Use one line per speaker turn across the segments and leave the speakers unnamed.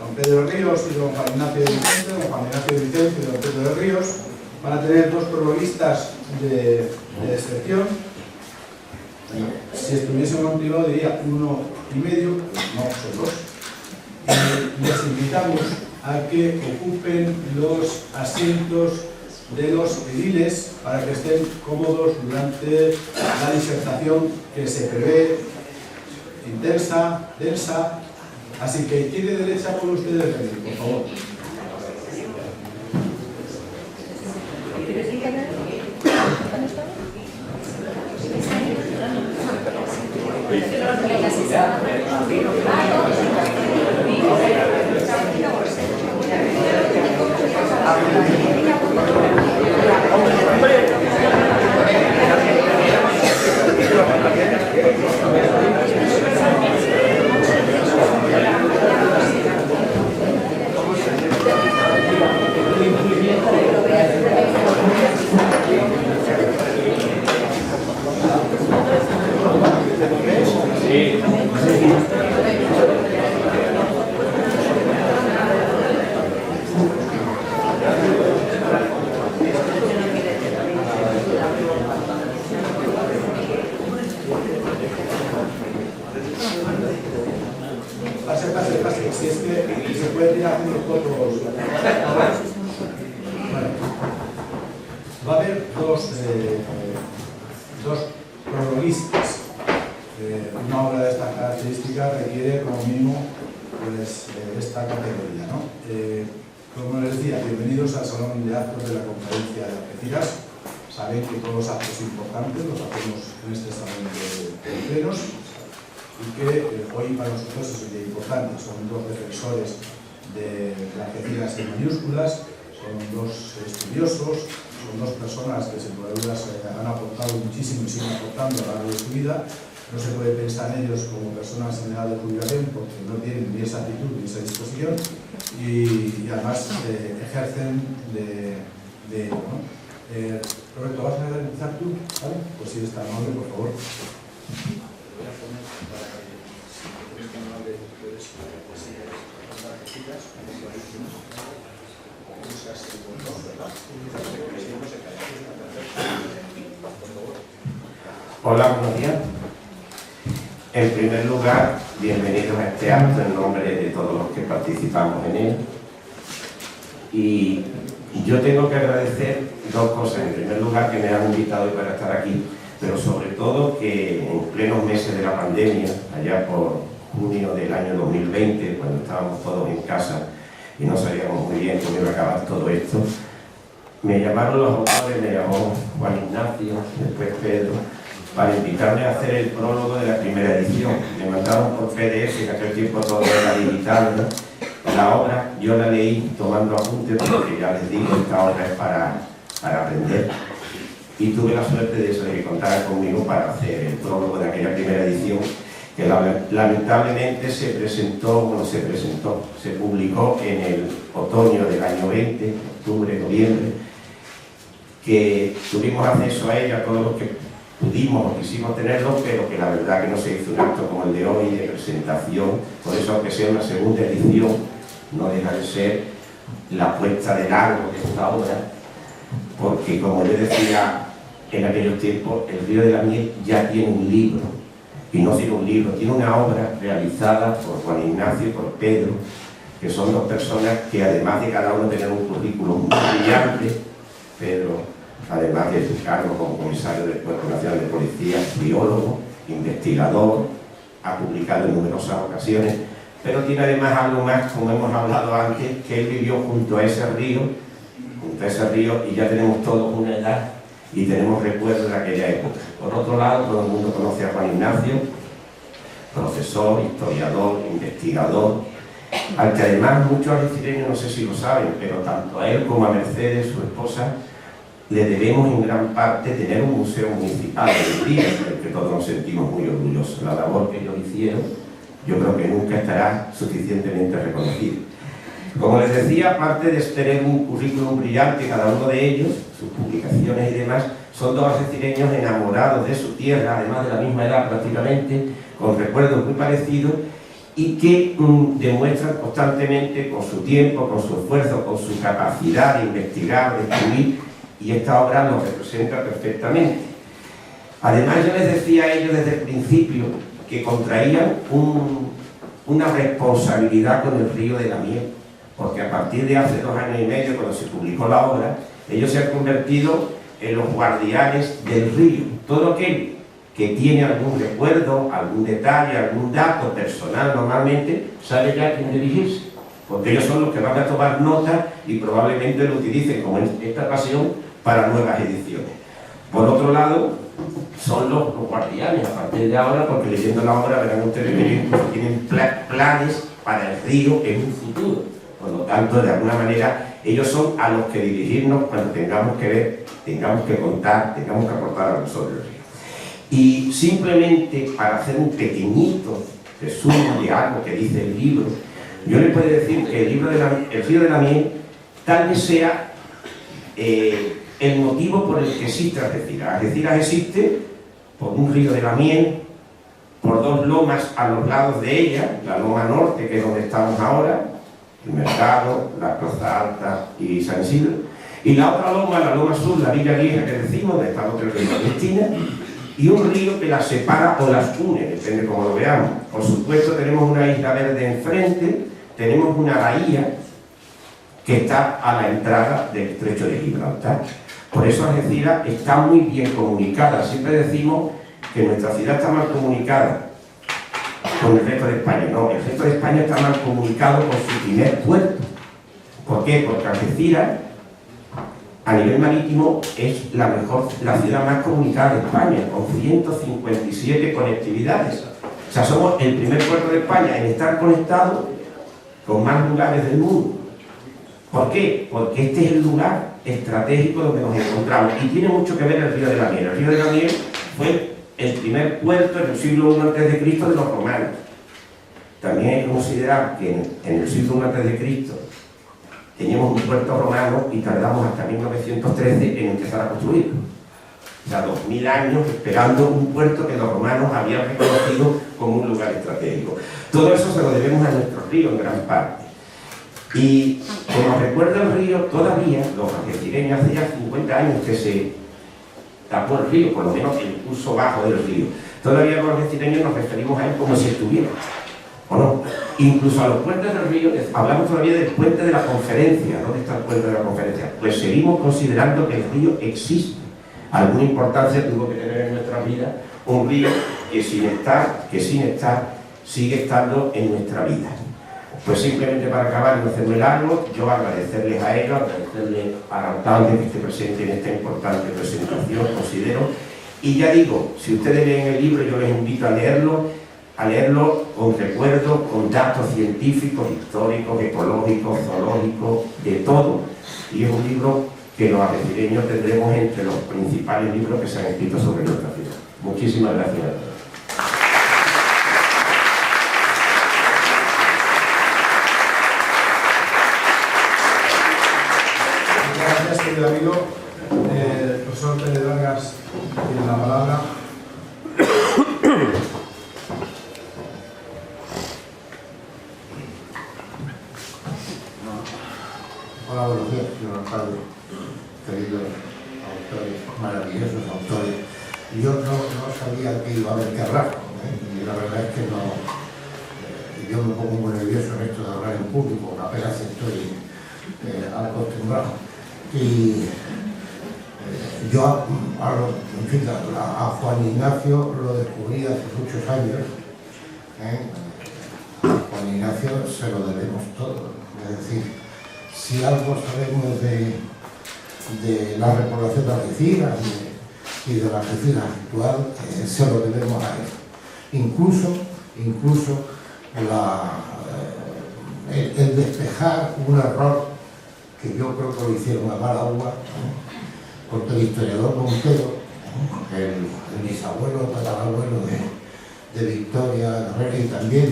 don Pedro Ríos y don Juan Ignacio de Vicente, don Juan Ignacio de Vicente y don Pedro Ríos, van a tener dos prologuistas de excepción. Si estuviese en un privado diría 1,5, no, son 2. Les invitamos a que ocupen los asientos de los ediles para que estén cómodos durante la disertación que se prevé intensa, densa. Así que izquierda y derecha por ustedes, por favor. Pase, si es que se puede ir haciendo fotos. Bueno, va a haber dos prologuistas. Una obra de esta característica requiere como mínimo pues, esta categoría, ¿no? Como les decía, bienvenidos al Salón de Actos de la Conferencia de Algeciras. Saben que todos los actos importantes los hacemos en este salón de plenos y que hoy para nosotros es un día importante. Son dos defensores de Algeciras en mayúsculas, son dos estudiosos, son dos personas que sin duda han aportado muchísimo y siguen aportando a lo largo de su vida. No se puede pensar en ellos como personas en edad de jubilación porque no tienen ni esa actitud ni esa disposición y además ejercen de ello, ¿no? Roberto, ¿vas a empezar tú? ¿Vale? Pues si eres tan amable, por favor.
Hola, buenos días. En primer lugar, bienvenidos a este acto en nombre de todos los que participamos en él. Y yo tengo que agradecer dos cosas. En primer lugar, que me han invitado hoy para estar aquí, pero sobre todo que en plenos meses de la pandemia, allá por junio del año 2020, cuando estábamos todos en casa y no sabíamos muy bien cómo iba a acabar todo esto, me llamaron los autores, me llamó Juan Ignacio, después Pedro, para invitarme a hacer el prólogo de la primera edición. Me mandaron por PDF, que aquel tiempo todo era digital, ¿no? La obra, yo la leí tomando apuntes, porque ya les digo, esta obra es para aprender. Y tuve la suerte de eso, de que contaran conmigo para hacer el prólogo de aquella primera edición, que lamentablemente se publicó en el otoño del año 20, octubre, noviembre, que tuvimos acceso a ella todos los que pudimos o quisimos tenerlo, pero que la verdad que no se hizo un acto como el de hoy de presentación. Por eso, aunque sea una segunda edición, no deja de ser la puesta de largo de esta obra, porque como yo decía en aquellos tiempos, el Río de la Miel ya tiene un libro, y no tiene un libro, tiene una obra realizada por Juan Ignacio y por Pedro, que son dos personas que además de cada uno tener un currículum muy brillante. Pedro, además de su cargo como comisario del Cuerpo Nacional de Policía, biólogo, investigador, ha publicado en numerosas ocasiones, pero tiene además algo más, como hemos hablado antes, que él vivió junto a ese río, y ya tenemos todos una edad y tenemos recuerdos de aquella época. Por otro lado, todo el mundo conoce a Juan Ignacio, profesor, historiador, investigador, al que además muchos algecireños, no sé si lo saben, pero tanto a él como a Mercedes, su esposa, le debemos en gran parte tener un museo municipal del día, del que todos nos sentimos muy orgullosos. La labor que ellos hicieron, yo creo que nunca estará suficientemente reconocida. Como les decía, aparte de tener un currículum brillante cada uno de ellos, sus publicaciones y demás, son dos algecireños enamorados de su tierra, además de la misma edad prácticamente, con recuerdos muy parecidos, y que demuestran constantemente con su tiempo, con su esfuerzo, con su capacidad de investigar, de escribir, y esta obra los representa perfectamente. Además, yo les decía a ellos desde el principio que contraían una responsabilidad con el río de la Miel, porque a partir de hace 2 años y medio, cuando se publicó la obra, ellos se han convertido en los guardianes del río. Todo aquel que tiene algún recuerdo, algún detalle, algún dato personal normalmente, sabe ya a quién dirigirse, porque ellos son los que van a tomar nota y probablemente lo utilicen, como en esta ocasión, para nuevas ediciones. Por otro lado, son los guardianes a partir de ahora, porque leyendo la obra verán ustedes que tienen planes para el río en un futuro. Por lo tanto, de alguna manera, ellos son a los que dirigirnos cuando tengamos que ver, tengamos que contar, tengamos que aportar algo sobre el río. Y simplemente para hacer un pequeñito resumen de algo que dice el libro, yo les puedo decir que el río de la Miel tal vez sea el motivo por el que existe Algeciras. Algeciras existe por un río de la Miel, por 2 lomas a los lados de ella, la loma norte, que es donde estamos ahora, el Mercado, la Plaza Alta y San Isidro, y la otra loma, la loma sur, la Villa Vieja que decimos, donde está el Hotel de Cristina, y un río que las separa o las une, depende cómo lo veamos. Por supuesto, tenemos una isla verde enfrente, tenemos una bahía que está a la entrada del estrecho de Gibraltar. Por eso Algeciras está muy bien comunicada. Siempre decimos que nuestra ciudad está mal comunicada con el resto de España. No, el resto de España está mal comunicado con su primer puerto. ¿Por qué? Porque Algeciras, a nivel marítimo, es la ciudad más comunicada de España, con 157 conectividades. O sea, somos el primer puerto de España en estar conectado con más lugares del mundo. ¿Por qué? Porque este es el lugar estratégico donde nos encontramos. Y tiene mucho que ver el río de la Miel. El río de la Miel fue el primer puerto en el siglo I a.C. de los romanos. También hay que considerar que en el siglo I a.C. teníamos un puerto romano y tardamos hasta 1913 en empezar a construirlo. O sea, 2000 años esperando un puerto que los romanos habían reconocido como un lugar estratégico. Todo eso se lo debemos a nuestro río en gran parte. Y como recuerda el río, todavía los algecireños hace ya 50 años que se tapó el río, por lo menos el curso bajo del río. Todavía los algecireños nos referimos a él como si estuviera, ¿o no? Incluso a los puentes del río, hablamos todavía del puente de la Conferencia. ¿Dónde está el puente de la Conferencia? Pues seguimos considerando que el río existe. Alguna importancia tuvo que tener en nuestra vida un río que sin estar sigue estando en nuestra vida. Pues simplemente para acabar y no hacerme largo, yo agradecerles a ellos, agradecerles al alcalde que esté presente en esta importante presentación, considero. Y ya digo, si ustedes leen el libro, yo les invito a leerlo con recuerdos, con datos científicos, históricos, ecológicos, zoológicos, de todo. Y es un libro que los algecireños tendremos entre los principales libros que se han escrito sobre nuestra ciudad. Muchísimas gracias a todos.
Gracias, querido amigo. El profesor Pérez Vargas tiene la palabra.
Hola, buenos días, señor alcalde, queridos autores, maravillosos autores. Yo no sabía que iba a haber que hablar, y la verdad es que no. Yo me pongo muy nervioso en esto de hablar en público, apenas estoy acostumbrado. Y yo, en fin, a Juan Ignacio lo descubrí hace muchos años. A Juan Ignacio se lo debemos todo, es decir, si algo sabemos de la repoblación de Algeciras y de la Algeciras actual, se lo debemos a él. Incluso el despejar un error que yo creo que lo hicieron a mal agua, porque el historiador Montero, el bisabuelo, tatarabuelo de Victoria Herrera y también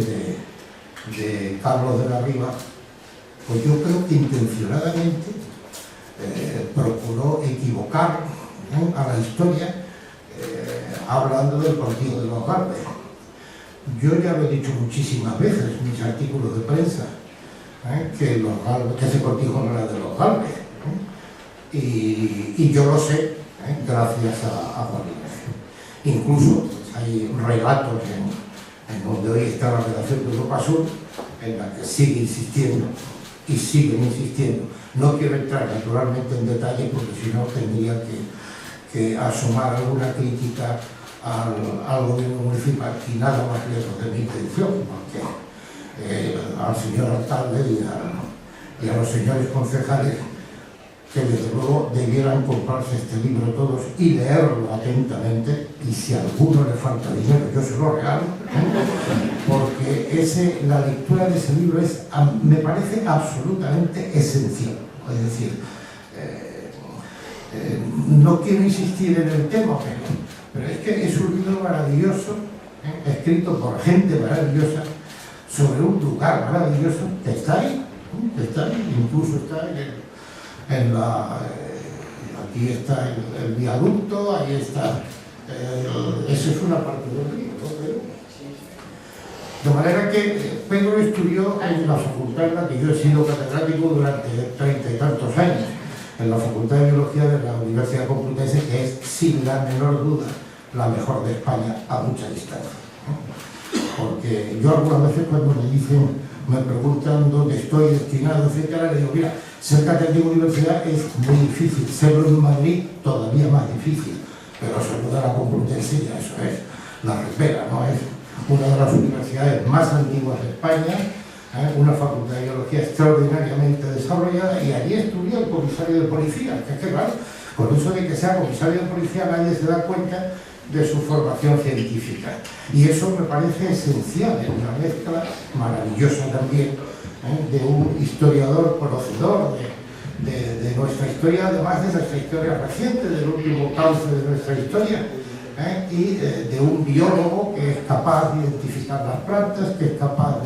de Carlos de la Riva, pues yo creo que intencionadamente procuró equivocar a la historia hablando del partido de los Garbes. Yo ya lo he dicho muchísimas veces en mis artículos de prensa, que ese cortijo no era de los Galvez, y yo lo sé, gracias a Juan Ignacio. Incluso pues, hay relatos en donde hoy está la redacción de Europa Sur, en la que sigue insistiendo y siguen insistiendo. No quiero entrar naturalmente en detalle porque si no tendría que asomar alguna crítica al gobierno municipal y nada más lejos de mi intención, porque al señor alcalde y a los señores concejales que desde luego debieran comprarse este libro todos y leerlo atentamente, y si a alguno le falta dinero yo se lo regalo, porque la lectura de ese libro me parece absolutamente esencial. Es decir, no quiero insistir en el tema, pero es que es un libro maravilloso, escrito por gente maravillosa, sobre un lugar maravilloso que está ahí, incluso está aquí está el viaducto, ahí está, esa es una parte del río, ¿no? De manera que Pedro estudió en la facultad en la que yo he sido catedrático durante 30 y tantos años, en la Facultad de Biología de la Universidad Complutense, que es, sin la menor duda, la mejor de España a mucha distancia, ¿no? Porque yo algunas veces cuando me preguntan dónde estoy destinado, etcétera, le digo, mira, ser catedrático de universidad es muy difícil, serlo en Madrid todavía más difícil, pero serlo de la Complutense ya eso es la repera, ¿no? Es una de las universidades más antiguas de España, una facultad de biología extraordinariamente desarrollada, y allí estudió el comisario de policía, que es que claro, por eso de que sea comisario de policía nadie se da cuenta de su formación científica, y eso me parece esencial, es una mezcla maravillosa también de un historiador conocedor de nuestra historia, además de nuestra historia reciente, del último cauce de nuestra historia, y de un biólogo que es capaz de identificar las plantas, que es capaz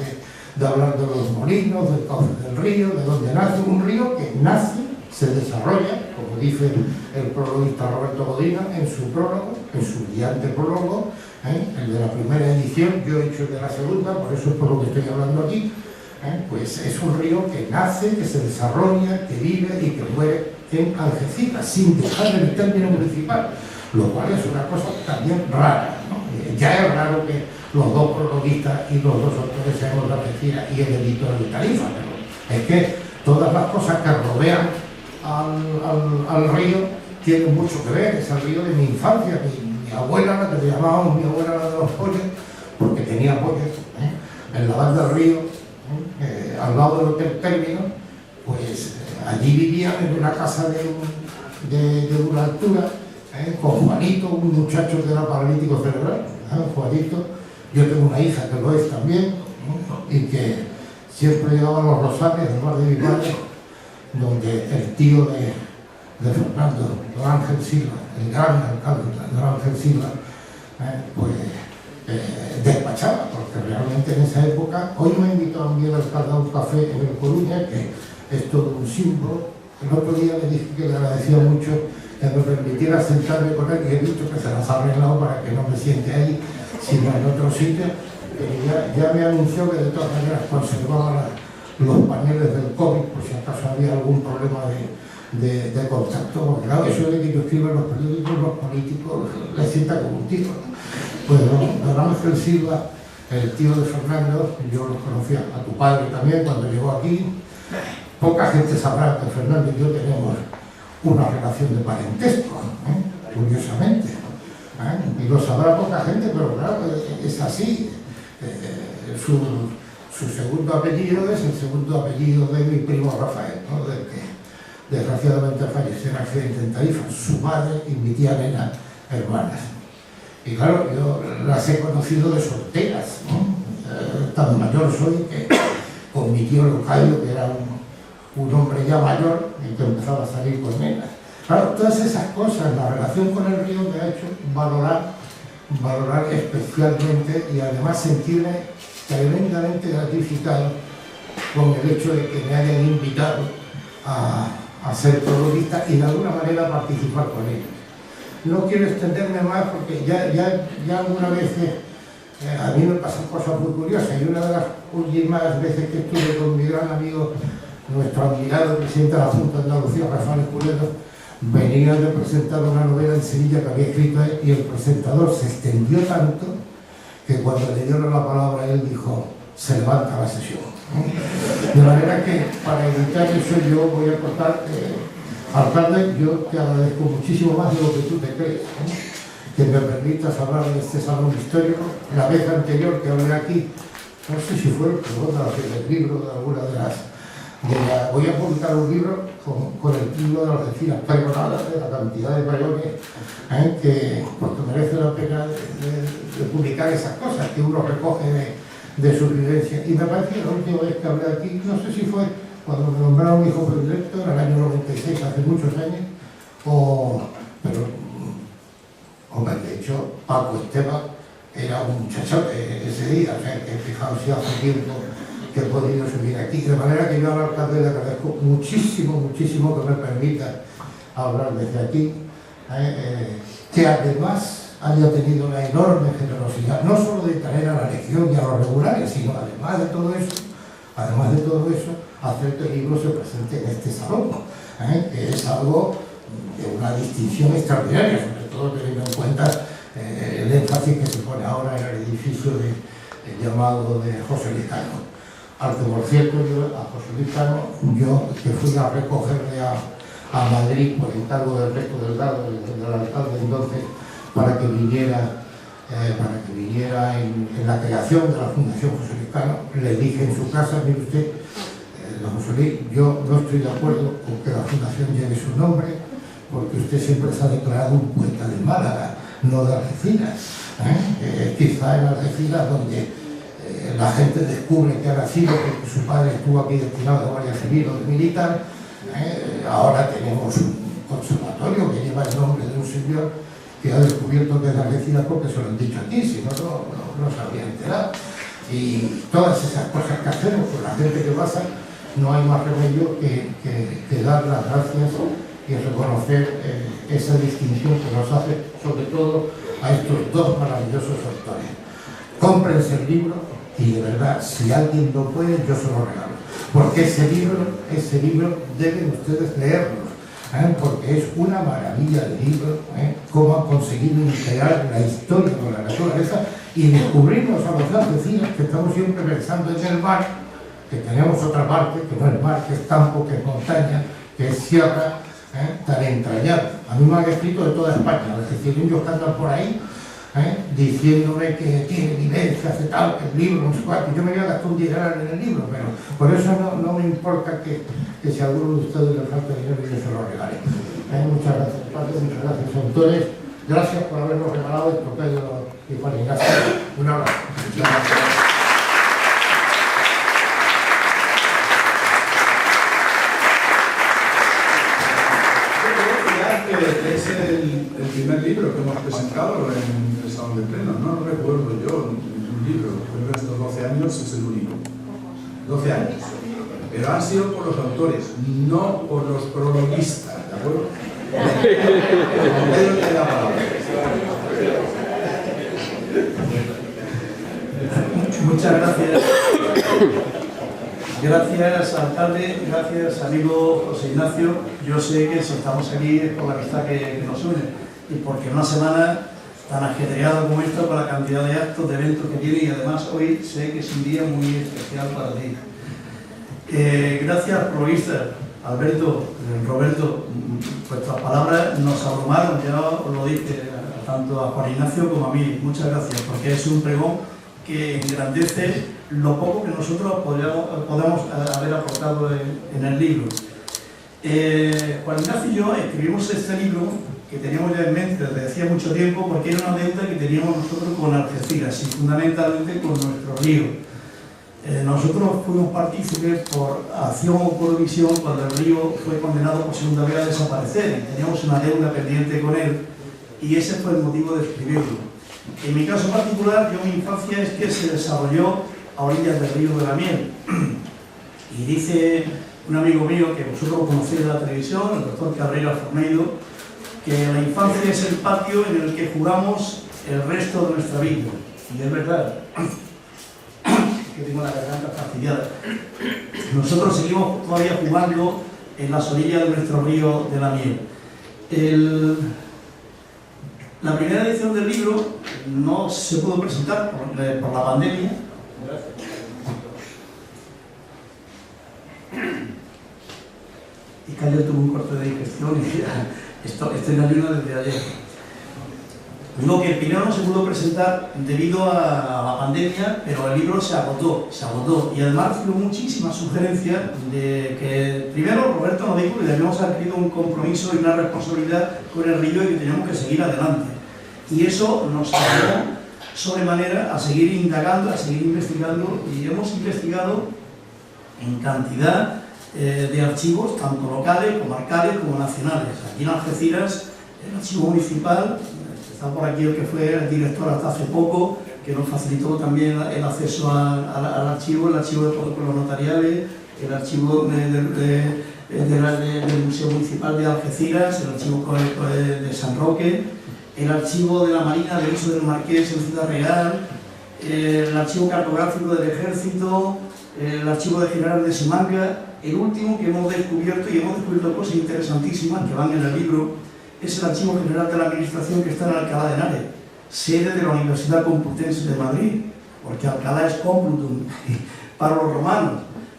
de hablar de los molinos, del cauce del río, de dónde nace un río que nace, se desarrolla, como dice el prologuista Roberto Godina en su prólogo, en su brillante prólogo, el de la primera edición, yo he hecho el de la segunda, por eso es por lo que estoy hablando aquí, pues es un río que nace, que se desarrolla, que vive y que muere en Algeciras, sin dejar el término municipal, lo cual es una cosa también rara, ¿no? Ya es raro que los dos prologuistas y los dos autores seamos de Algeciras y el editor de Tarifa, pero es que todas las cosas que rodean al río tienen mucho que ver. Es el río de mi infancia. Mi abuela, la que le llamábamos mi abuela la de los pollos, porque tenía pollos, en la banda del río, al lado del Hotel Término, pues allí vivían en una casa de una altura, con Juanito, un muchacho que era paralítico cerebral, Juanito. Yo tengo una hija que lo es también, y que siempre llevaba los rosales del bar de mi padre, donde el tío de Fernando, don Ángel Silva, el gran alcalde don Ángel Silva, despachaba, porque realmente en esa época, hoy me invitó a mí el alcalde a un café en el Coruña, que es todo un símbolo. El otro día le dije que le agradecía mucho que me permitiera sentarme con él, y he visto que se las ha arreglado para que no me siente ahí, sino en otro sitio. Ya me anunció que de todas maneras conservaba los paneles del COVID, por si acaso había algún problema de contacto, porque claro, eso de que yo escribo en los periódicos, los políticos les sienta como un tiro, ¿no? Pues don Ángel Silva, el tío de Fernando, yo lo conocía, a tu padre también cuando llegó aquí. Poca gente sabrá que Fernando y yo tenemos una relación de parentesco, curiosamente, y lo sabrá poca gente, pero claro, es así. Su segundo apellido es el segundo apellido de mi primo Rafael, ¿no? Del que desgraciadamente falleció en accidente en Tarifa. Su madre y mi tía eran hermanas. Y claro, yo las he conocido de solteras, ¿no? Tan mayor soy que con mi tío Locayo, que era un hombre ya mayor y que empezaba a salir con nenas. Claro, todas esas cosas, la relación con el río me ha hecho valorar especialmente, y además sentirme tremendamente gratificado con el hecho de que me hayan invitado a ser prologuista y de alguna manera participar con ellos. No quiero extenderme más porque ya alguna vez A mí me pasan cosas muy curiosas y una de las últimas veces que estuve con mi gran amigo, nuestro admirado presidente de la Junta de Andalucía, Rafael Escudero, venía de presentar una novela en Sevilla que había escrito él y el presentador se extendió tanto que cuando le dieron la palabra a él dijo: se levanta la sesión. De manera que para evitar eso yo voy a contar, alcalde, yo te agradezco muchísimo más de lo que tú te crees, que me permitas hablar de este salón histórico. La vez anterior que hablé aquí, no sé si fue el del libro de alguna de las... voy a publicar un libro con el título de Algeciras pregonadas, de la cantidad de payones que porque merece la pena de publicar esas cosas que uno recoge de su vivencia. Y me parece que la última vez que hablé aquí, no sé si fue cuando me nombraron hijo predilecto, en el año 96, hace muchos años, hombre, de hecho, Paco Esteban era un muchachote ese día, o sea, que fijaos si hace tiempo que he podido subir aquí. De manera que yo al alcalde le agradezco muchísimo, muchísimo que me permita hablar desde aquí, que además haya tenido la enorme generosidad, no solo de traer a la Legión y a los regulares, sino además de todo eso, hacer que el libro se presente en este salón, que es algo de una distinción extraordinaria, sobre todo teniendo en cuenta el énfasis que se pone ahora en el edificio llamado de José Luis Cano. Al que, por cierto, yo a José Luis Cano, yo que fui a recogerle a Madrid por encargo del resto del alcalde entonces, para que viniera en la creación de la Fundación José Luis Cano, le dije en su casa: mire usted, don José Luis, yo no estoy de acuerdo con que la Fundación lleve su nombre, porque usted siempre se ha declarado un poeta de Málaga, no de Algeciras. Quizá en Algeciras donde la gente descubre que ha nacido porque su padre estuvo aquí destinado de guardia civil o de militar. Ahora tenemos un conservatorio que lleva el nombre de un señor que ha descubierto que es de Algeciras porque se lo han dicho aquí, si no se habría enterado. Y todas esas cosas que hacemos con la gente que pasa, no hay más remedio que dar las gracias y reconocer esa distinción que nos hace, sobre todo, a estos dos maravillosos autores. Cómprense el libro y, de verdad, si alguien no puede, yo se lo regalo. Porque ese libro deben ustedes leerlo, porque es una maravilla de libro, cómo han conseguido integrar la historia con la naturaleza y descubrirnos a los algeciras, que estamos siempre pensando en el mar, que tenemos otra parte, que no es mar, que es campo, que es montaña, que es sierra, tan entrañable. A mí me han escrito de toda España, los algecireños que andan por ahí, diciéndome que tiene vivencias de tal, que el libro, no sé cuánto. Yo me voy a gastar un dineral en el libro, pero por eso no me importa que si a alguno de ustedes le falta dinero yo se lo regale. Muchas gracias, padre, muchas gracias, autores. Gracias por habernos regalado el trofeo de Juan Ignacio. Un abrazo.
Es el primer libro que hemos presentado en el Salón de Pleno. No recuerdo yo un libro, creo que estos 12 años es el único. 12 años. Pero han sido por los autores, no por los prologuistas, ¿de acuerdo? Pedro tiene la palabra.
Muchas gracias. Gracias, alcalde, gracias, amigo José Ignacio. Yo sé que si estamos aquí es por la amistad que nos une y porque una semana tan ajetreada como esta, con la cantidad de actos, de eventos que tiene, y además hoy sé que es un día muy especial para ti. Gracias, prologuista, Alberto, Roberto, vuestras palabras nos abrumaron, ya os lo dije, tanto a Juan Ignacio como a mí. Muchas gracias, porque es un pregón que engrandece lo poco que nosotros podemos haber aportado en el libro. Juan Ignacio y yo escribimos este libro que teníamos ya en mente desde hacía mucho tiempo, porque era una deuda que teníamos nosotros con Algeciras y fundamentalmente con nuestro río. Nosotros fuimos partícipes por acción o por omisión cuando el río fue condenado por segunda vez a desaparecer y teníamos una deuda pendiente con él, y ese fue el motivo de escribirlo. En mi caso particular, mi infancia es que se desarrolló a orillas del río de la Miel. Y dice un amigo mío, que vosotros lo conocéis de la televisión, el doctor Cabrera Forneido, que la infancia es el patio en el que jugamos el resto de nuestra vida. y es verdad que tengo la garganta fastidiada. Nosotros seguimos todavía jugando en las orillas de nuestro río de la miel. La primera edición del libro no se pudo presentar por la pandemia. Y que ayer tuve un corte de digestión y estoy en ayuno desde ayer. Digo que el primero no se pudo presentar debido a la pandemia, pero el libro se agotó. Y además tuvo muchísimas sugerencias de que, primero, Roberto nos dijo que debíamos haber tenido un compromiso y una responsabilidad con el río y que teníamos que seguir adelante. Y eso nos ayudó sobremanera a seguir indagando, a seguir investigando, y hemos investigado en cantidad de archivos, tanto locales, comarcales como nacionales. Aquí en Algeciras, el archivo municipal, está por aquí el que fue el director hasta hace poco, que nos facilitó también el acceso al archivo, el archivo de protocolos notariales, el archivo del Museo Municipal de Algeciras, el archivo de San Roque, el archivo de la Marina de Uso del Marqués en Ciudad Real, el archivo cartográfico del Ejército, el archivo de General de Simancas. El último que hemos descubierto, y hemos descubierto cosas interesantísimas que van en el libro, es el Archivo General de la Administración, que está en Alcalá de Henares, sede de la Universidad Complutense de Madrid, porque Alcalá es Complutum para los romanos.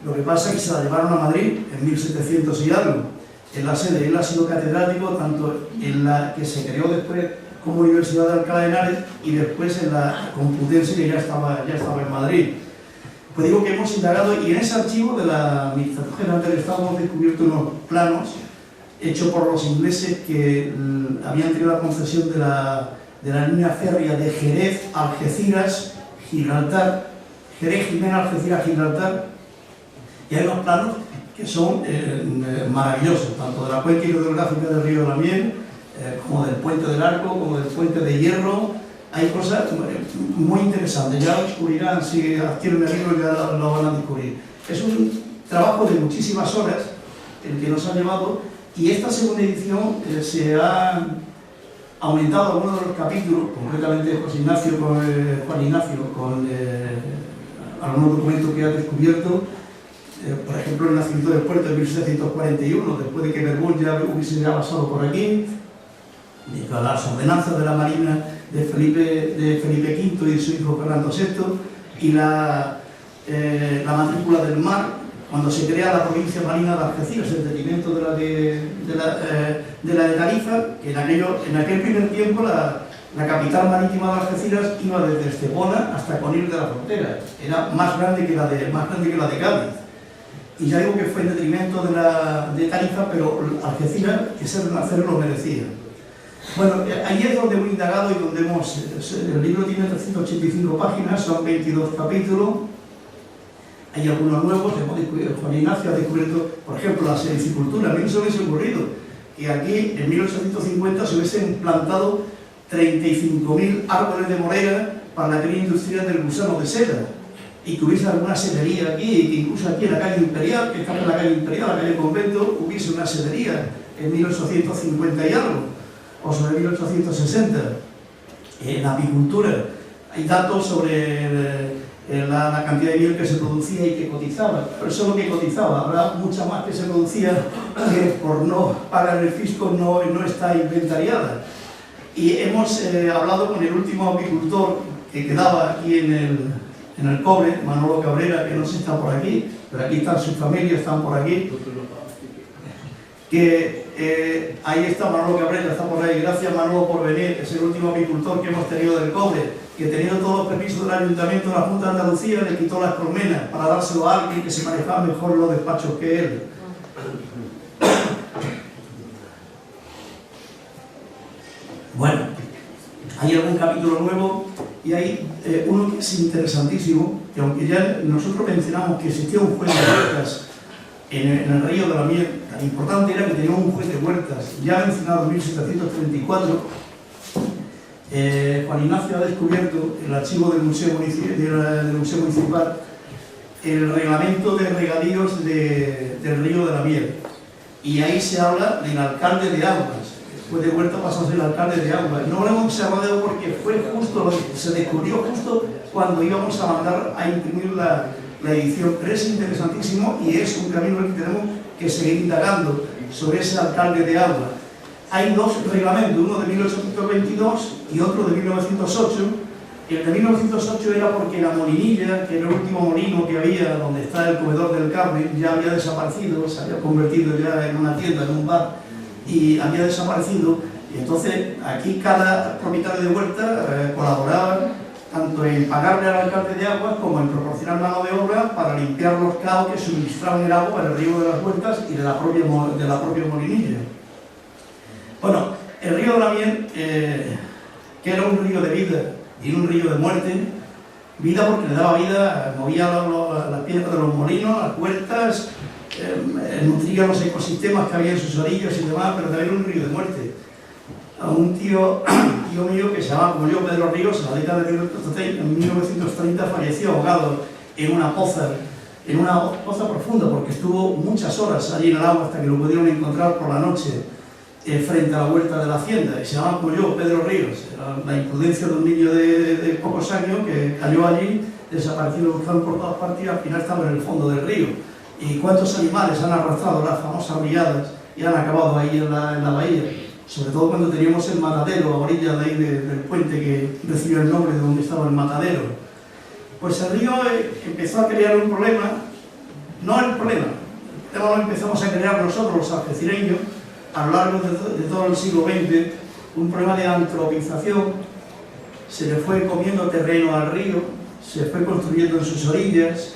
Lo que pasa es que se la llevaron a Madrid en 1700 y algo. En la sede, él ha sido catedrático tanto en la que se creó después como Universidad de Alcalá de Henares y después en la Complutense, que ya estaba en Madrid. Pues digo que hemos indagado, y en ese archivo de la Administración General del Estado hemos descubierto unos planos hechos por los ingleses que habían tenido la concesión de la línea férrea de Jerez, Algeciras, Gibraltar, Jerez, Jimena, Algeciras, Gibraltar, y hay unos planos que son maravillosos, tanto de la cuenca hidrográfica del río de la Miel, como del puente del Arco, como del puente de Hierro. Hay cosas muy interesantes, ya lo descubrirán, si adquieren el libro ya lo van a descubrir. Es un trabajo de muchísimas horas el que nos ha llevado, y esta segunda edición se ha aumentado algunos de los capítulos, concretamente José Ignacio, Juan Ignacio, con algunos documentos que ha descubierto. Por ejemplo, el nacimiento del puerto en 1741, después de que Berbún ya hubiese pasado por aquí, las ordenanzas de la Marina de Felipe V y de su hijo Fernando VI, y la matrícula del mar, cuando se crea la provincia marina de Algeciras, en detrimento de la de Tarifa, que en aquel primer tiempo la capital marítima de Algeciras iba desde Estepona hasta Conil de la Frontera, era más grande que la de Cádiz. Y ya digo que fue en detrimento de Tarifa, pero Algeciras, que ser nacer lo merecía. Bueno, ahí es donde hemos indagado y donde el libro tiene 385 páginas, son 22 capítulos, hay algunos nuevos. Juan Ignacio ha descubierto, por ejemplo, la sericicultura. A mí no se me hubiese ocurrido que aquí en 1850 se hubiesen plantado 35.000 árboles de morera para la cría industrial del gusano de seda, y que hubiese alguna sedería aquí, y que incluso aquí en la calle Imperial, que está en la calle Imperial, la calle Convento, hubiese una sedería en 1850 y algo, o sobre 1860. En la apicultura hay datos sobre la cantidad de miel que se producía y que cotizaba, pero eso es lo que cotizaba. Habrá mucha más que se producía que por no pagar el fisco no está inventariada. Y hemos hablado con el último apicultor que quedaba aquí en el Cobre, Manolo Cabrera, que no sé si está por aquí, pero aquí están sus familias, están por aquí. Ahí está Manolo Cabrera, está por ahí. Gracias, Manolo, por venir. Es el último apicultor que hemos tenido del Cobre, que teniendo todos los permisos del Ayuntamiento de la Junta de Andalucía, le quitó las colmenas para dárselo a alguien que se manejaba mejor los despachos que él. Bueno, hay algún capítulo nuevo, y hay uno que es interesantísimo, que aunque ya nosotros mencionamos que existía un juez de huertas en el río de la Miel, tan importante era que teníamos un juez de huertas, ya mencionado en 1734. Juan Ignacio ha descubierto en el archivo del Museo Municipal el reglamento de regadíos del río de la Miel, y ahí se habla del alcalde de aguas. después de Huerta pasó a ser el alcalde de Agua. No lo hemos desarrollado porque fue justo, se descubrió justo cuando íbamos a mandar a imprimir la edición, pero es interesantísimo y es un camino que tenemos que seguir indagando sobre ese alcalde de Agua. Hay dos reglamentos, uno de 1822 y otro de 1908. El de 1908 era porque la molinilla, que era el último molino que había donde está el comedor del Carmen, ya había desaparecido, se había convertido ya en una tienda, en un bar, y había desaparecido. Y entonces aquí cada propietario de huerta colaboraba tanto en pagarle al alcalde de Agua como en proporcionar mano de obra para limpiar los caos que suministraban el agua para el río de las Huertas y de la propia molinilla. Bueno, el río de la Miel, que era un río de vida y un río de muerte, vida porque le daba vida, movía las piedras de los molinos, las huertas, nutría los ecosistemas que había en sus orillas y demás, pero también era un río de muerte. A un tío mío que se llamaba como yo, Pedro Ríos, en la década de 1930 falleció ahogado en una poza profunda, porque estuvo muchas horas allí en el agua hasta que lo pudieron encontrar por la noche frente a la huerta de la hacienda, y se llamaba como yo, Pedro Ríos. Era la imprudencia de un niño de pocos años que cayó allí, desaparecido, buscado por todas partes y al final estaba en el fondo del río. ¿Y cuántos animales han arrastrado las famosas riadas y han acabado ahí en la bahía? Sobre todo cuando teníamos el matadero a orillas de ahí del puente que recibió el nombre de donde estaba el matadero. Pues el río empezó a crear un problema, no el problema lo empezamos a crear nosotros los algecireños a lo largo de todo el siglo XX, un problema de antropización. Se le fue comiendo terreno al río, se fue construyendo en sus orillas,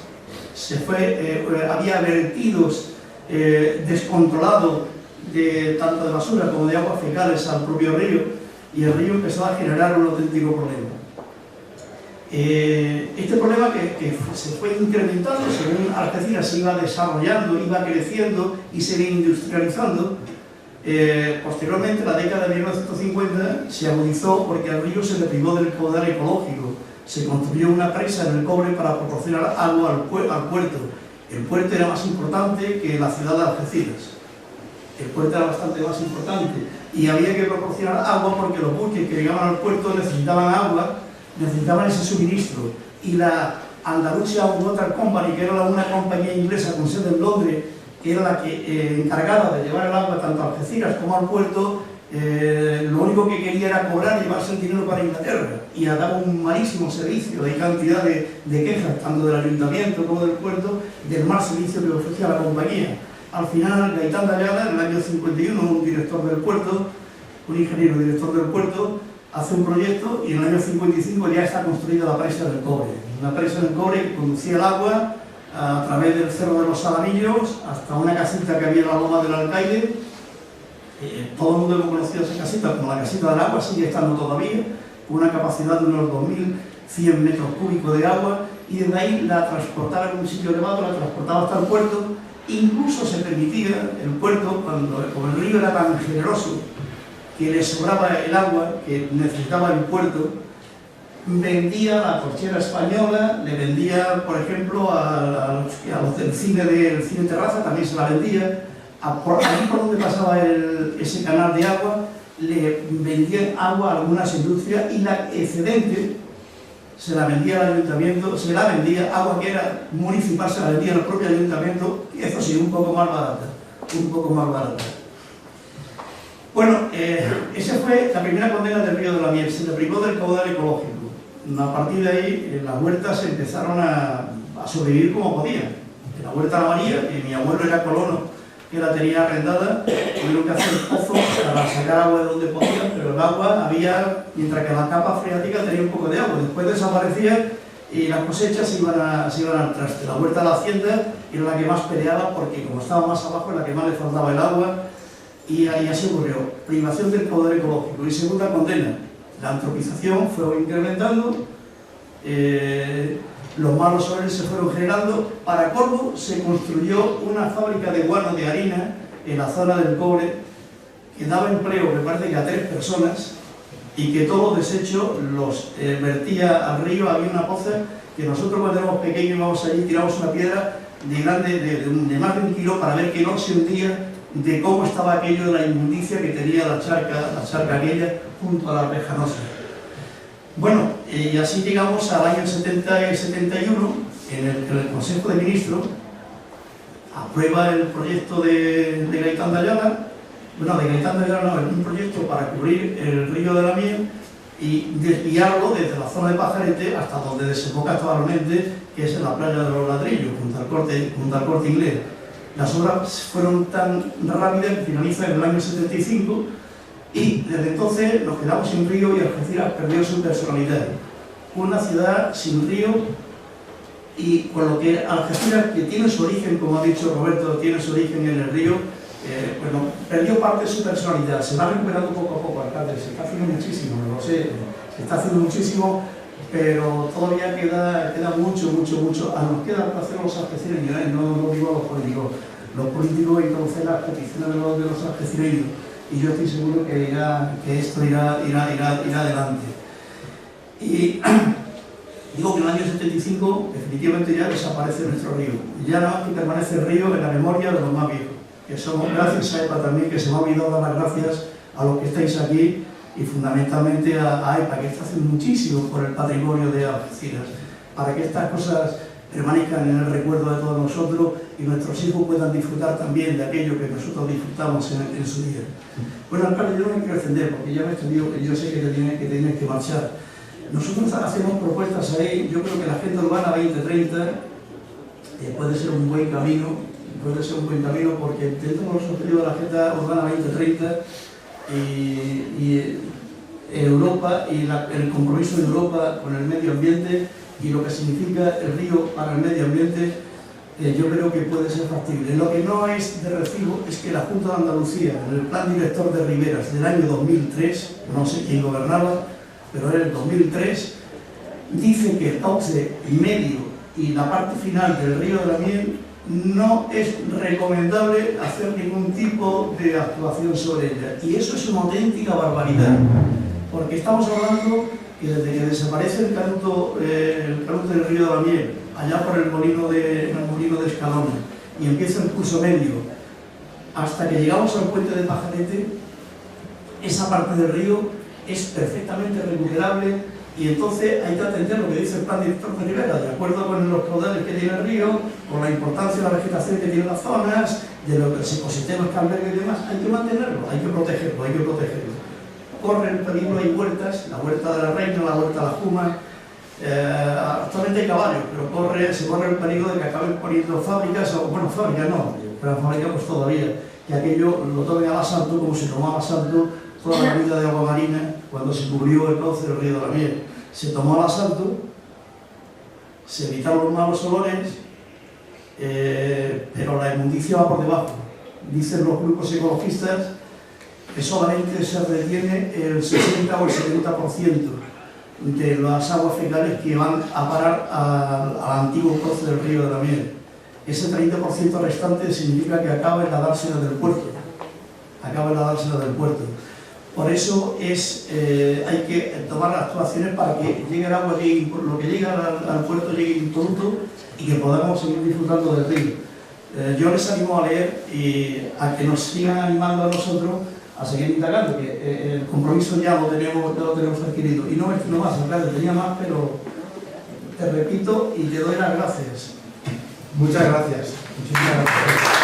había vertidos descontrolados tanto de basura como de aguas fecales al propio río, y el río empezó a generar un auténtico problema. Este problema que se fue incrementando según Algeciras se iba desarrollando, iba creciendo y se iba industrializando. Posteriormente, en la década de 1950, se agudizó porque al río se le privó del caudal ecológico. Se construyó una presa en el Cobre para proporcionar agua al puerto. El puerto era más importante que la ciudad de Algeciras. El puerto era bastante más importante y había que proporcionar agua porque los buques que llegaban al puerto necesitaban agua, necesitaban ese suministro. Y la Andalusia Water Company, que era una compañía inglesa con sede en Londres, que era la que encargada de llevar el agua tanto a Algeciras como al puerto, lo único que quería era cobrar y llevarse el dinero para Inglaterra, y daba un malísimo servicio. Hay cantidad de quejas tanto del ayuntamiento como del puerto del mal servicio que ofrecía la compañía. Al final, Gaitán de Ayala, en el año 51, un director del puerto, un ingeniero director del puerto, hace un proyecto y en el año 55 ya está construida la presa del Cobre. Una presa del Cobre que conducía el agua a través del Cerro de los Salamillos hasta una casita que había en la loma del Alcaide. Todo el mundo lo conocía esa casita como la casita del agua, sigue estando todavía, con una capacidad de unos 2.100 metros cúbicos de agua, y desde ahí la transportaba en un sitio elevado, la transportaba hasta el puerto. Incluso se permitía el puerto, como el río era tan generoso que le sobraba el agua que necesitaba el puerto, vendía a la Cochera Española, le vendía, por ejemplo, a los del cine Terraza, también se la vendía. Allí por donde pasaba ese canal de agua, le vendían agua a algunas industrias, y la excedente se la vendía al ayuntamiento, agua que era municipal, se la vendía al propio ayuntamiento, y eso sí, un poco más barata. Bueno, esa fue la primera condena del río de la Miel, se le privó del caudal ecológico. A partir de ahí, las huertas empezaron a sobrevivir como podían. En la huerta de la María, que mi abuelo era colono, que la tenía arrendada, tuvieron que hacer pozos para sacar agua de donde podían, pero el agua había, mientras que la capa freática tenía un poco de agua, después desaparecía y las cosechas se iban al traste. La huerta de la hacienda era la que más peleaba porque, como estaba más abajo, era la que más le faltaba el agua, y así ocurrió. Privación del caudal ecológico. Y segunda condena, la antropización fue incrementando, los malos olores se fueron generando. Para colmo, se construyó una fábrica de guano de harina en la zona del Cobre que daba empleo, me parece que a 3 personas, y que todos los desechos los vertía al río. Había una poza que nosotros, cuando éramos pequeños, íbamos allí, tiramos una piedra de más de 1 kilo para ver que no se hundía de cómo estaba aquello de la inmundicia que tenía la charca aquella junto a la Rejanosa. Bueno, y así llegamos al año 70 y 71, en el que el Consejo de Ministros aprueba el proyecto de Gaitán de Ayala. Bueno, de Gaitán de Ayala no, es un proyecto para cubrir el río de la Miel y desviarlo desde la zona de Pajarete hasta donde desemboca actualmente, que es en la playa de los Ladrillos, junto al Corte Inglés. Las obras fueron tan rápidas que finalizan en el año 75 y desde entonces nos quedamos sin río y Algeciras perdió su personalidad. Una ciudad sin río, y con lo que Algeciras, que tiene su origen, como ha dicho Roberto, tiene su origen en el río, bueno, perdió parte de su personalidad. Se va recuperando poco a poco, alcalde, se está haciendo muchísimo, no lo sé, se está haciendo muchísimo, pero todavía queda mucho. Nos queda por hacer los algecireños, no digo los políticos. Los políticos introducen las peticiones de los algecireños y yo estoy seguro que esto irá adelante. Y digo que en el año 75 definitivamente ya desaparece nuestro río. Ya nada más que permanece el río en la memoria de los más viejos, que somos, gracias a EPA también, que se me ha olvidado dar las gracias a los que estáis aquí y fundamentalmente a EPA, que está haciendo muchísimo por el patrimonio de Algeciras, para que estas cosas permanezcan en el recuerdo de todos nosotros y nuestros hijos puedan disfrutar también de aquello que nosotros disfrutamos en su día. Bueno, alcalde, yo no me quiero extender porque ya me he extendido, yo sé que tienes que marchar. Nosotros hacemos propuestas ahí, yo creo que la Agenda Urbana 2030 puede ser un buen camino, porque dentro de los objetivos de la Agenda Urbana 2030 y Europa y el compromiso de Europa con el medio ambiente y lo que significa el río para el medio ambiente, yo creo que puede ser factible. Lo que no es de recibo es que la Junta de Andalucía, en el Plan Director de Riberas del año 2003, no sé quién gobernaba, pero era el 2003, dice que el cauce medio y la parte final del río de la Miel no es recomendable hacer ningún tipo de actuación sobre ella. Y eso es una auténtica barbaridad, porque estamos hablando que desde que desaparece el canuto del río de la Miel, allá por el molino de Escalona, y empieza el curso medio, hasta que llegamos al puente de Pajarete, esa parte del río es perfectamente recuperable y entonces hay que atender lo que dice el Plan Director de Ribera, de acuerdo con los caudales que tiene el río, con la importancia de la vegetación que tiene las zonas, de los ecosistemas que alberga y demás, hay que mantenerlo, hay que protegerlo. Corre el peligro, hay huertas, la huerta de la Reina, la huerta de la Juma, actualmente hay caballos, pero se corre el peligro de que acaben poniendo fábricas, fábricas no, pero fábricas pues todavía, que aquello lo tomen al asalto como se tomaba asalto toda la vida de agua marina cuando se cubrió el cauce del río de la Miel. Se tomó al asalto, se evitaron los malos olores, pero la inmundicia va por debajo. Dicen los grupos ecologistas que solamente se retiene el 60 o el 70% de las aguas fecales que van a parar al antiguo cauce del río de la Miel. Ese 30% restante significa que acaba en la dársena del puerto. Por eso hay que tomar actuaciones para que llegue el agua, lo que llega al puerto llegue impoluto y que podamos seguir disfrutando del río. Yo les animo a leer y a que nos sigan animando a nosotros a seguir indagando, que el compromiso ya lo tenemos adquirido. Y no más, alcalde, tenía más, pero te repito y te doy las gracias.
Muchas gracias. Muchísimas gracias.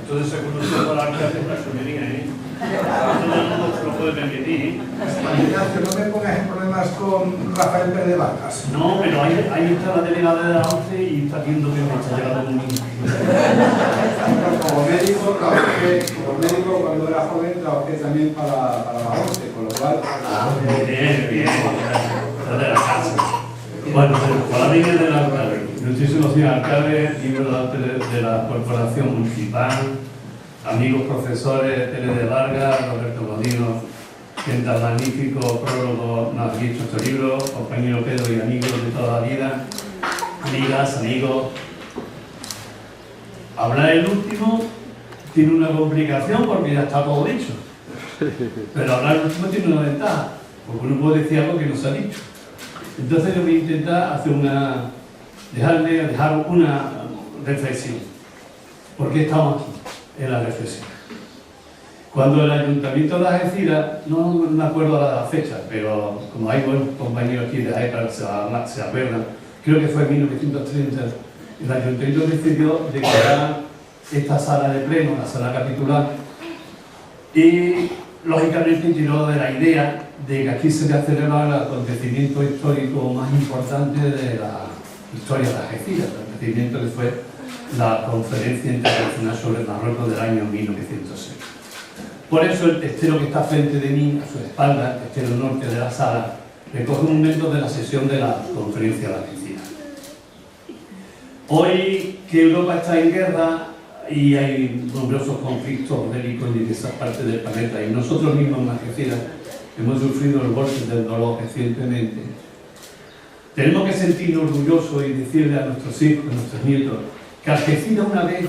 Entonces, según usted para la clase, una sumería, ¿eh? No se lo puede permitir.
No me pongas en problemas con Rafael Pérez Vargas.
No, pero ahí está la delegada de la ONCE y está viendo que me está llegando un niño.
Como médico, cuando era joven, trabajé también para la ONCE, con lo cual...
Bien. Está de la casa. Bueno, para mí es del alcalde. Muchísimo señor alcalde, miembro de la corporación municipal, amigos profesores, Pérez de Vargas, Roberto Godino, que en tan magnífico prólogo nos ha dicho este libro, compañero Pedro y amigos de toda la vida, amigas, amigos. Hablar el último tiene una complicación porque ya está todo dicho, pero hablar el último tiene una ventaja, porque uno puede decir algo que no se ha dicho. Entonces yo voy a intentar hacer dejar una reflexión. ¿Por qué estamos aquí en la reflexión? Cuando el Ayuntamiento de Algeciras, no me acuerdo la fecha, pero como hay buenos compañeros aquí de AEPA se acuerdan, creo que fue en 1930, el Ayuntamiento decidió declarar esta sala de pleno, la sala capitular, y lógicamente tiró de la idea de que aquí se le celebrar el acontecimiento histórico más importante de la historia de Algeciras, el acontecimiento que fue la Conferencia Internacional sobre Marruecos del año 1906. Por eso el testero que está frente de mí, a su espalda, el testero norte de la sala, recoge un momento de la sesión de la Conferencia de Algeciras. Hoy que Europa está en guerra y hay numerosos conflictos bélicos en diversas partes del planeta, y nosotros mismos en Algeciras hemos sufrido el golpe del dolor recientemente, tenemos que sentirnos orgullosos y decirle a nuestros hijos, a nuestros nietos, que Algeciras una vez,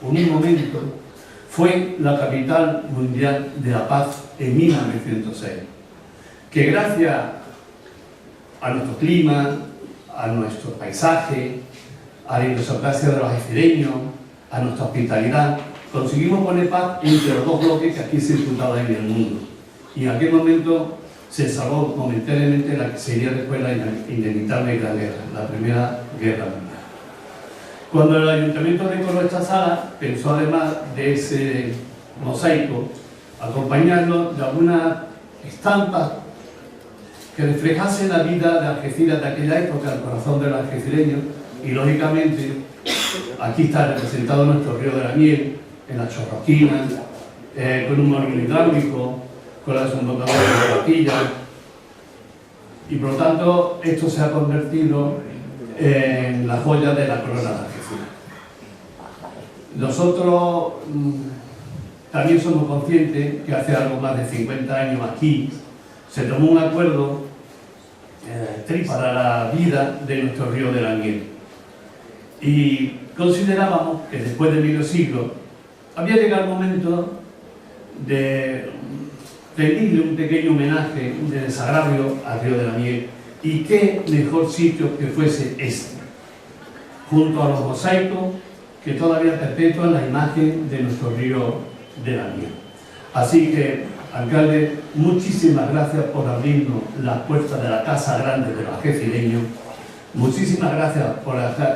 en un momento, fue la capital mundial de la paz en 1906, que gracias a nuestro clima, a nuestro paisaje, a la idiosincrasia de los algecireños, a nuestra hospitalidad, conseguimos poner paz entre los dos bloques que aquí se disputaban en el mundo. Y en aquel momento se salvó momentáneamente la que sería después la inevitable Gran Guerra, la Primera Guerra Mundial. Cuando el Ayuntamiento decoró esta sala, pensó además de ese mosaico acompañarlo de algunas estampas que reflejasen la vida de Algeciras de aquella época, el corazón de los algecireños, y lógicamente aquí está representado nuestro río de la Miel, en la Chorroquina, con un molino hidráulico, con la desembocadura de la capilla, y por lo tanto esto se ha convertido en la joya de la corona de Algeciras. Nosotros también somos conscientes que hace algo más de 50 años aquí se tomó un acuerdo para la vida de nuestro río de la Miel, y considerábamos que después de medio siglo había llegado el momento de rendirle un pequeño homenaje de desagravio al río de la Miel, y qué mejor sitio que fuese este, junto a los mosaicos que todavía perpetúan la imagen de nuestro río de la Miel. Así que, alcalde, muchísimas gracias por abrirnos las puertas de la Casa Grande de los algecireños. Muchísimas gracias por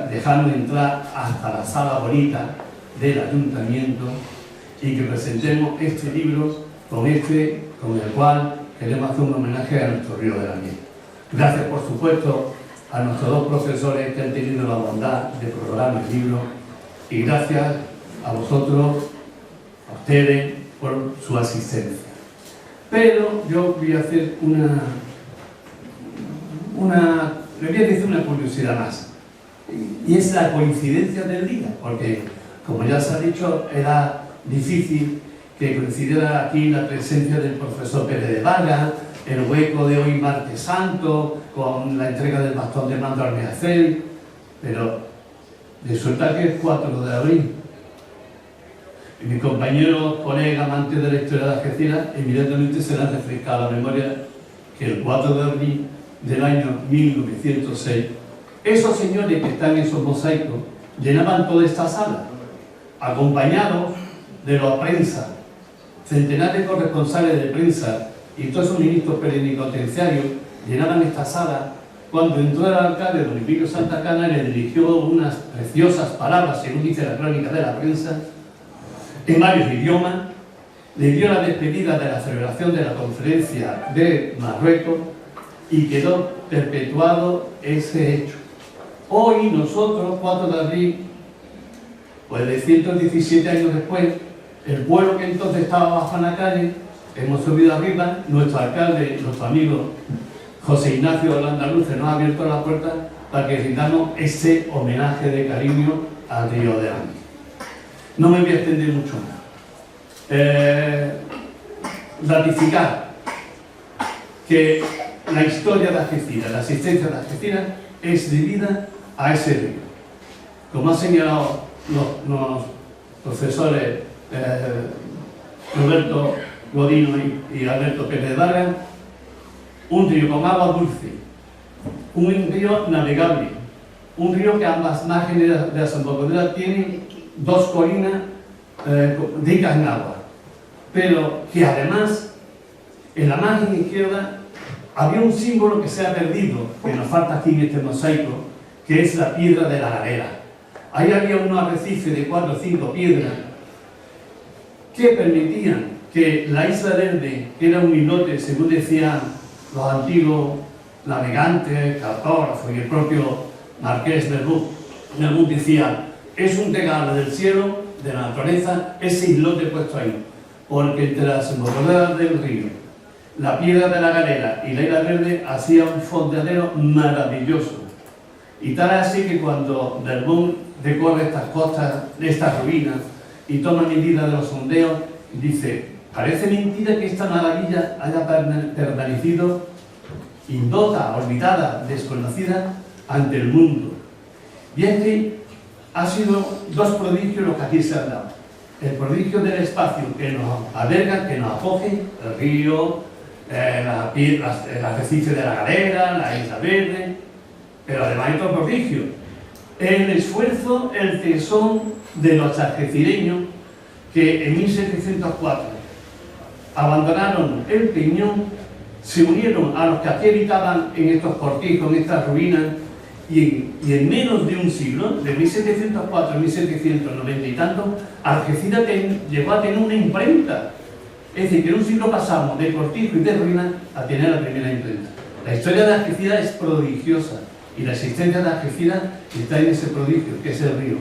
dejarnos entrar hasta la sala bonita del Ayuntamiento y que presentemos este libro con el cual queremos hacer un homenaje a nuestro río de la Miel. Gracias, por supuesto, a nuestros dos profesores que han tenido la bondad de programar el libro, y gracias a vosotros, a ustedes, por su asistencia. Pero yo voy a hacer le voy a decir una curiosidad más, y es la coincidencia del día, porque, como ya se ha dicho, era difícil que coincidiera aquí la presencia del profesor Pérez de Vargas, el hueco de hoy martes santo, con la entrega del bastón de mando al Almeacel, pero resulta que es 4 de abril. Y mi compañero, colega, amante de la historia de Algeciras, evidentemente se le ha refrescado la memoria que el 4 de abril del año 1906, esos señores que están en esos mosaicos llenaban toda esta sala, acompañados de la prensa, centenares de corresponsales de prensa y todos esos ministros plenipotenciarios llenaban esta sala. Cuando entró el alcalde, don Emilio Santa Cana, le dirigió unas preciosas palabras, según dice la crónica de la prensa, en varios idiomas, le dio la despedida de la celebración de la Conferencia de Marruecos y quedó perpetuado ese hecho. Hoy nosotros, 4 de abril, pues de 117 años después, el pueblo que entonces estaba bajo en la calle, hemos subido arriba, nuestro alcalde, nuestro amigo José Ignacio Landaluce nos ha abierto la puerta para que rindamos ese homenaje de cariño al río de la Miel. No me voy a extender mucho más. Ratificar que la historia de Algeciras, la existencia de Algeciras, es debida a ese río. Como han señalado los profesores Roberto Godino y Alberto Pérez de Vargas, un río con agua dulce, un río navegable, un río que a ambas márgenes de la desembocadura tiene dos colinas ricas en agua, pero que además en la margen izquierda había un símbolo que se ha perdido, que nos falta aquí en este mosaico, que es la piedra de la galera. Ahí había unos arrecifes de 4 o 5 piedras que permitían que la Isla Verde, que era un islote, según decían los antiguos navegantes, cartógrafos y el propio Marqués de Ruz decía, es un regalo del cielo, de la naturaleza, ese islote puesto ahí, porque entre las embocaduras del río, la piedra de la galera y la Isla Verde hacía un fondeadero maravilloso. Y tal así que cuando Delbón recorre estas costas, estas ruinas, y toma medidas de los sondeos, dice, parece mentira que esta maravilla haya permanecido indota, olvidada, desconocida ante el mundo. Y es que ha sido dos prodigios los que aquí se han dado. El prodigio del espacio que nos alberga, que nos acoge, el río, el arrecife de la galera, la Isla Verde, pero además hay otro prodigio, el esfuerzo, el tesón de los algecireños que en 1704 abandonaron el Peñón, se unieron a los que aquí habitaban en estos cortijos, en estas ruinas, y en menos de un siglo, de 1704 a 1790 y tanto, Algeciras llegó a tener una imprenta. Es decir, que en un siglo pasamos de cortijo y de ruinas a tener la primera imprenta. La historia de Algeciras es prodigiosa y la existencia de Algeciras está en ese prodigio, que es el río.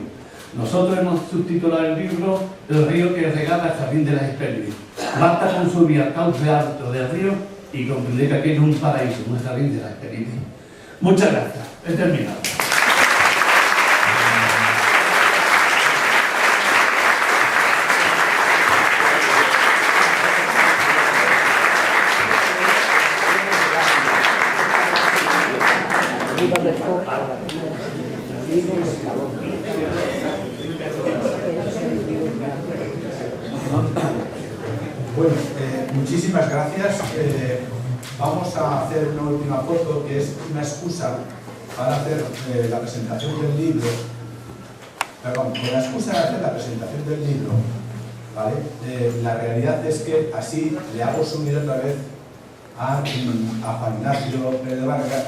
Nosotros hemos subtitulado el libro El río que regaba el jardín de las Hespérides. Basta con subir al cauce alto del río y comprender que aquello es un paraíso, un jardín de las Hespérides. Muchas gracias. He terminado.
Bueno, muchísimas gracias. Vamos a hacer una última foto que es una excusa para hacer la presentación del libro. Perdón, con la excusa de hacer la presentación del libro, ¿vale? La realidad es que así le hago subir otra vez a Juan Ignacio Pérez de Vargas,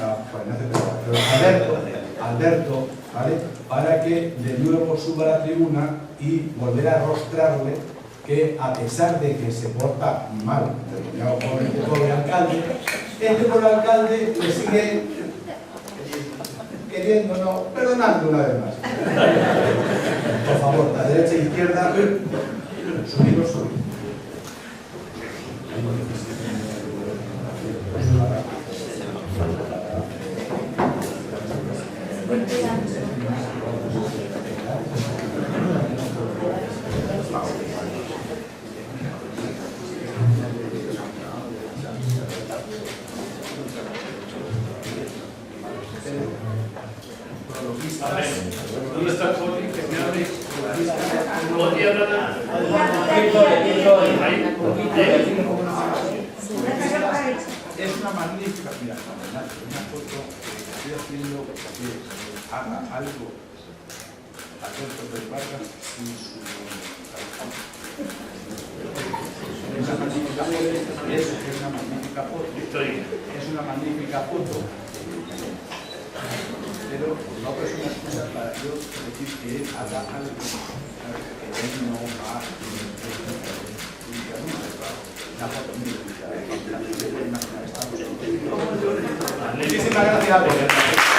Alberto, ¿vale? Para que de nuevo suba a la tribuna y volver a rostrarle que a pesar de que se porta mal con este pobre alcalde, este pobre alcalde le sigue queriendo, no, perdonando una vez más. Por favor, a derecha e izquierda, subimos.
¿Dónde está el Poli? Que me abre. Poli, habla nada.
Es una magnífica, mira, una foto que estoy haciendo que haga algo a Alberto Pérez de Vargas y su es una magnífica foto. Es una magnífica foto. Pero no es una excusa para yo decir que él haga algo que él no va a hacer. Muchísimas gracias.